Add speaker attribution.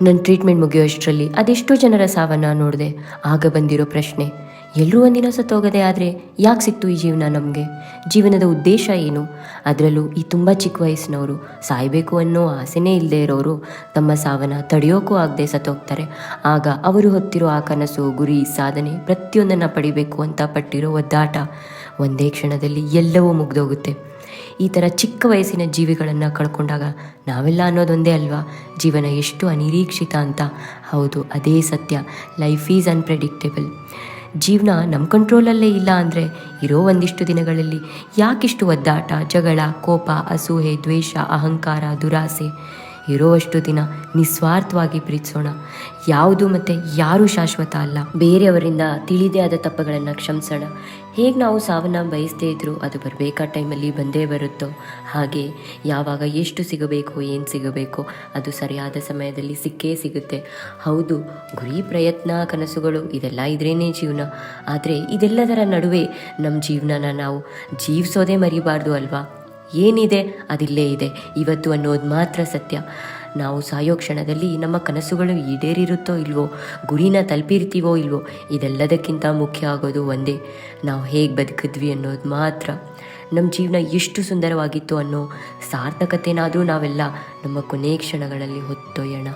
Speaker 1: ನನ್ನ ಟ್ರೀಟ್ಮೆಂಟ್ ಮುಗಿಯೋಷ್ಟರಲ್ಲಿ ಅದೆಷ್ಟೋ ಜನರ ಸಾವನ್ನು ನೋಡಿದೆ. ಆಗ ಬಂದಿರೋ ಪ್ರಶ್ನೆ, ಎಲ್ಲರೂ ಒಂದಿನ ಸತ್ತೋಗದೆ ಆದರೆ ಯಾಕೆ ಸಿಕ್ತು ಈ ಜೀವನ ನಮಗೆ? ಜೀವನದ ಉದ್ದೇಶ ಏನು? ಅದರಲ್ಲೂ ಈ ತುಂಬ ಚಿಕ್ಕ ವಯಸ್ಸಿನವರು, ಸಾಯಬೇಕು ಅನ್ನೋ ಆಸೆನೇ ಇಲ್ಲದೆ ಇರೋರು ತಮ್ಮ ಸಾವನ್ನು ತಡೆಯೋಕ್ಕೂ ಆಗದೆ ಸತ್ತೋಗ್ತಾರೆ. ಆಗ ಅವರು ಹೊತ್ತಿರೋ ಆ ಕನಸು, ಗುರಿ, ಸಾಧನೆ ಪ್ರತಿಯೊಂದನ್ನು ಪಡಿಬೇಕು ಅಂತ ಪಟ್ಟಿರೋ ಒದ್ದಾಟ ಒಂದೇ ಕ್ಷಣದಲ್ಲಿ ಎಲ್ಲವೂ ಮುಗ್ದೋಗುತ್ತೆ. ಈ ಥರ ಚಿಕ್ಕ ವಯಸ್ಸಿನ ಜೀವಿಗಳನ್ನು ಕಳ್ಕೊಂಡಾಗ ನಾವೆಲ್ಲ ಅನ್ನೋದೊಂದೇ ಅಲ್ವಾ, ಜೀವನ ಎಷ್ಟು ಅನಿರೀಕ್ಷಿತ ಅಂತ. ಹೌದು, ಅದೇ ಸತ್ಯ. Life is unpredictable. ಜೀವನ ನಮ್ಮ ಕಂಟ್ರೋಲಲ್ಲೇ ಇಲ್ಲ ಅಂದರೆ ಇರೋ ಒಂದಿಷ್ಟು ದಿನಗಳಲ್ಲಿ ಯಾಕಿಷ್ಟು ಒದ್ದಾಟ, ಜಗಳ, ಕೋಪ, ಅಸೂಹೆ, ದ್ವೇಷ, ಅಹಂಕಾರ, ದುರಾಸೆ? ಇರೋವಷ್ಟು ದಿನ ನಿಸ್ವಾರ್ಥವಾಗಿ ಪ್ರೀತಿಸೋಣ. ಯಾವುದು ಮತ್ತು ಯಾರೂ ಶಾಶ್ವತ ಅಲ್ಲ. ಬೇರೆಯವರಿಂದ ತಿಳಿದೇ ಆದ ತಪ್ಪುಗಳನ್ನು ಕ್ಷಮಿಸೋಣ. ಹೇಗೆ ನಾವು ಸಾವನ್ನು ಬಯಸದೇ ಇದ್ದರೂ ಅದು ಬರಬೇಕಾದ ಟೈಮಲ್ಲಿ ಬಂದೇ ಬರುತ್ತೋ ಹಾಗೆ ಯಾವಾಗ ಎಷ್ಟು ಸಿಗಬೇಕು, ಏನು ಸಿಗಬೇಕು ಅದು ಸರಿಯಾದ ಸಮಯದಲ್ಲಿ ಸಿಕ್ಕೇ ಸಿಗುತ್ತೆ. ಹೌದು, ಗುರಿ, ಪ್ರಯತ್ನ, ಕನಸುಗಳು ಇದೆಲ್ಲ ಇದ್ರೇ ಜೀವನ. ಆದರೆ ಇದೆಲ್ಲದರ ನಡುವೆ ನಮ್ಮ ಜೀವನನ ನಾವು ಜೀವಿಸೋದೇ ಮರಿಬಾರ್ದು ಅಲ್ವಾ? ಏನಿದೆ ಅದಿಲ್ಲೇ ಇದೆ ಇವತ್ತು ಅನ್ನೋದು ಮಾತ್ರ ಸತ್ಯ. ನಾವು ಸಾಯೋ ಕ್ಷಣದಲ್ಲಿ ನಮ್ಮ ಕನಸುಗಳು ಈಡೇರಿರುತ್ತೋ ಇಲ್ವೋ, ಗುರಿನ ತಲುಪಿರ್ತೀವೋ ಇಲ್ವೋ, ಇದೆಲ್ಲದಕ್ಕಿಂತ ಮುಖ್ಯ ಆಗೋದು ಒಂದೇ, ನಾವು ಹೇಗೆ ಬದುಕಿದ್ವಿ ಅನ್ನೋದು ಮಾತ್ರ. ನಮ್ಮ ಜೀವನ ಎಷ್ಟು ಸುಂದರವಾಗಿತ್ತು ಅನ್ನೋ ಸಾರ್ಥಕತೆನಾದರೂ ನಾವೆಲ್ಲ ನಮ್ಮ ಕೊನೆ ಕ್ಷಣಗಳಲ್ಲಿ ಹೊತ್ತೊಯ್ಯೋಣ.